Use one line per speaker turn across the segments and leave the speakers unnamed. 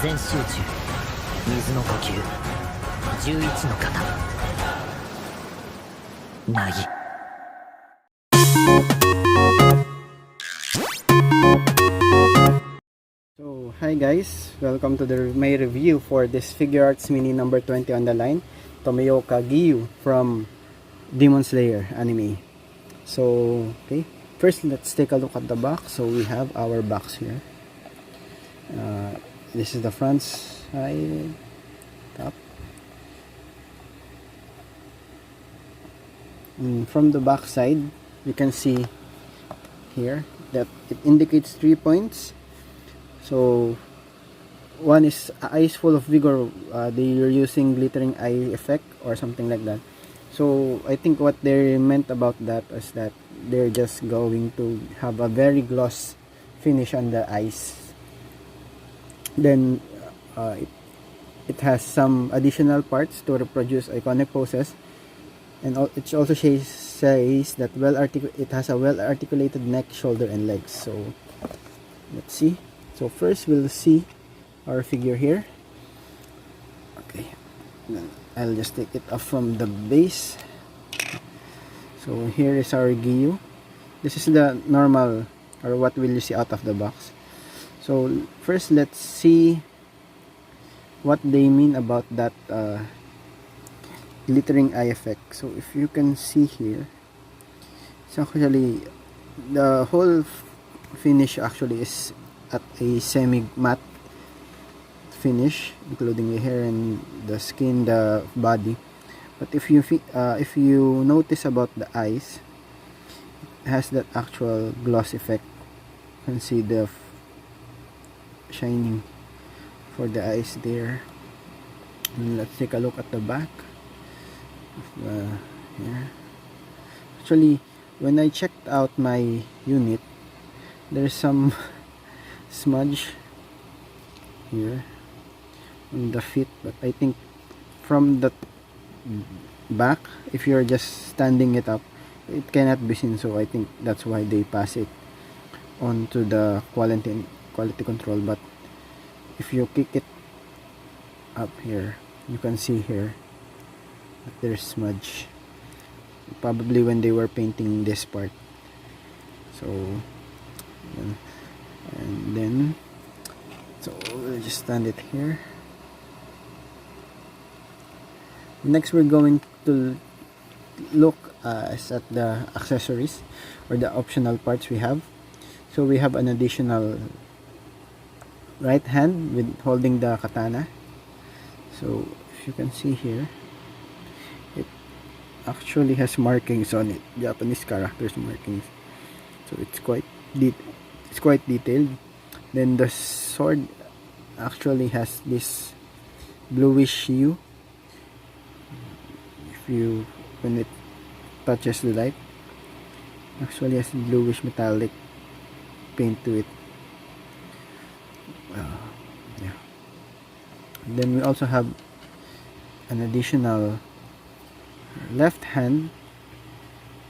全集中、水の呼吸、11の型、なぎ。
So, hi guys, welcome to my review for this Figuarts Mini number 20 on the line, Tomioka Giyu from Demon Slayer anime. So, okay, first let's take a look at the box. So we have our box here. This is the front side, top. And from the back side, you can see here that it indicates 3 points. So one is eyes full of vigor. They are using glittering eye effect or something like that. So I think what they meant about that is that they're just going to have a very gloss finish on the eyes. Then it has some additional parts to reproduce iconic poses, and it also says that it has a well articulated neck, shoulder, and legs. So let's see. So first we'll see our figure here. Okay, then I'll just take it off from the base. So here is our Giyu. This is the normal, or what will you see out of the box. So first let's see what they mean about that glittering eye effect. So if you can see here, it's actually the whole finish actually is at a semi-matte finish, including the hair and the skin, the body. But if you notice about the eyes, it has that actual gloss effect. You can see the shining for the eyes there. And let's take a look at the back of the hair. Actually, when I checked out my unit, there's some smudge here on the feet, but I think from the back, if you're just standing it up, it cannot be seen. So I think that's why they pass it on to the quality control. But if you kick it up here, you can see here that there's smudge, probably when they were painting this part. So and then so we'll just stand it here. Next we're going to look at the accessories or the optional parts we have. So we have an additional right hand with holding the katana. So if you can see here, it actually has markings on it, Japanese characters markings. So it's quite detailed. Then the sword actually has this bluish hue. When it touches the light, actually has bluish metallic paint to it. Yeah. Then we also have an additional left hand,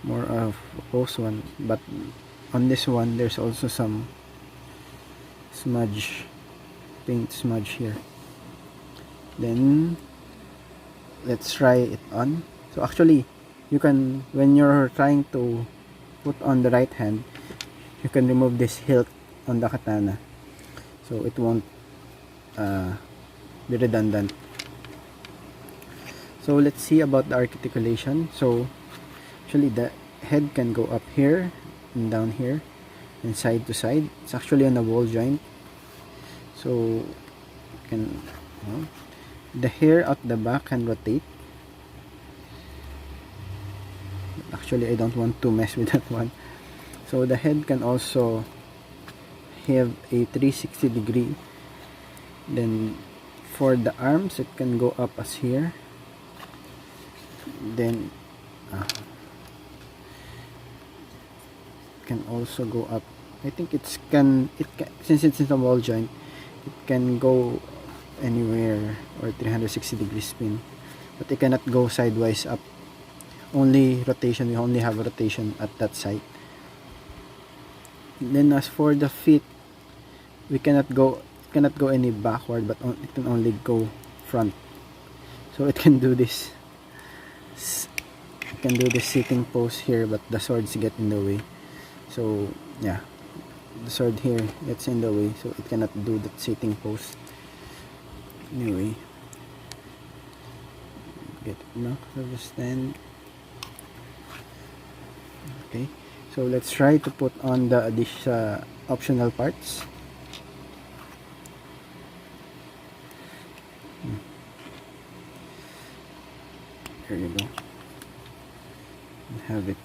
more of a close one, but on this one there's also some paint smudge here. Then let's try it on. So actually you can, when you're trying to put on the right hand, you can remove this hilt on the katana, so it won't be redundant. So let's see about the articulation. So actually the head can go up here and down here and side to side. It's actually on a ball joint, so you can, the hair at the back can rotate. Actually I don't want to mess with that one. So the head can also have a 360 degree. Then for the arms, it can go up as here. Then it can also go up. I think since it's in a ball joint, it can go anywhere, or 360 degree spin, but it cannot go sidewise up. Only rotation. We only have rotation at that side. Then as for the feet, we cannot go cannot go any backward, but it can only go front. So it can do this. It can do this sitting pose here, but the swords get in the way. So yeah, the sword here gets in the way, so it cannot do that sitting pose. Anyway, get no stand. Okay, so let's try to put on the optional parts. There you go. Have it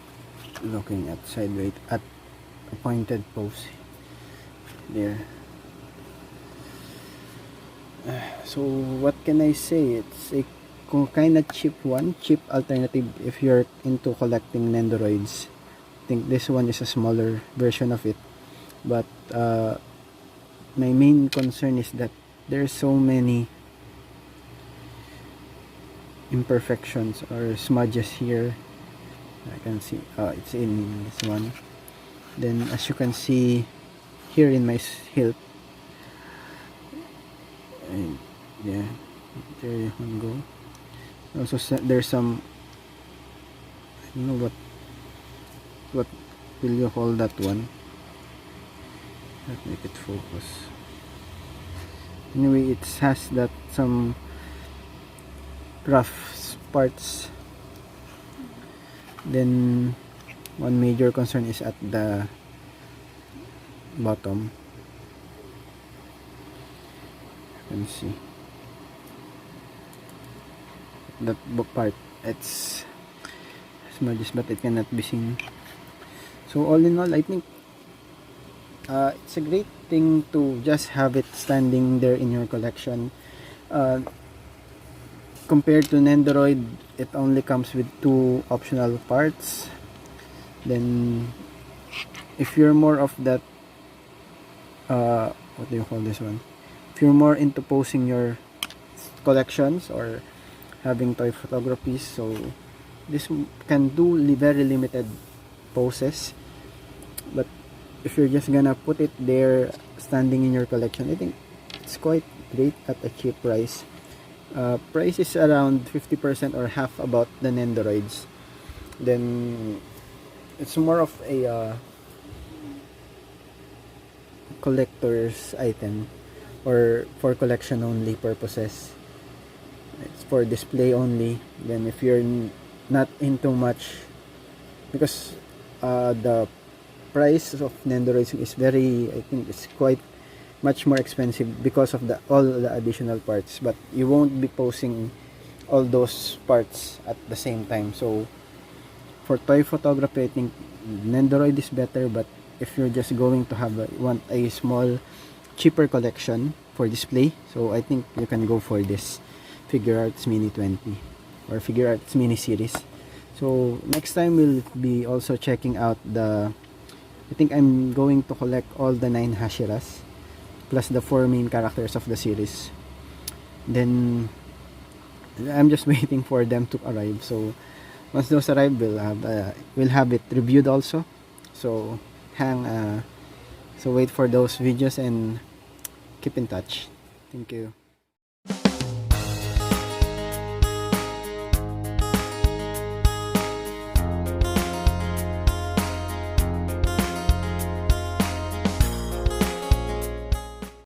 looking at sideways at a pointed pose there. So what can I say? It's a kind of cheap alternative if you're into collecting Nendoroids. I think this one is a smaller version of it, but my main concern is that there's so many imperfections or smudges here. I can see it's in this one. Then as you can see here in my hilt, and yeah, there you can go. Also there's some, I don't know what will you call that one. Let's make it focus. Anyway, it has that some rough parts. Then one major concern is at the bottom. You can see that part, it's smudges, but it cannot be seen. So all in all, I think it's a great thing to just have it standing there in your collection. Compared to Nendoroid, it only comes with 2 optional parts. Then if you're more of that what do you call this one, if you're more into posing your collections or having toy photographies, so this can do very limited poses. But if you're just gonna put it there standing in your collection, I think it's quite great at a cheap price. Price is around 50% or half about the Nendoroids. Then it's more of a collector's item, or for collection only purposes. It's for display only. Then if you're not into much, because the price of Nendoroids is very, I think it's quite much more expensive because of all the additional parts, but you won't be posing all those parts at the same time. So for toy photography, I think Nendoroid is better, but if you're just going to want a small cheaper collection for display, so I think you can go for this Figuarts Mini 20 or Figuarts Mini series. So next time we'll be also checking out I think I'm going to collect all the 9 Hashiras plus the 4 main characters of the series. Then I'm just waiting for them to arrive. So once those arrive, we'll have it reviewed also. So so wait for those videos and keep in touch. Thank you.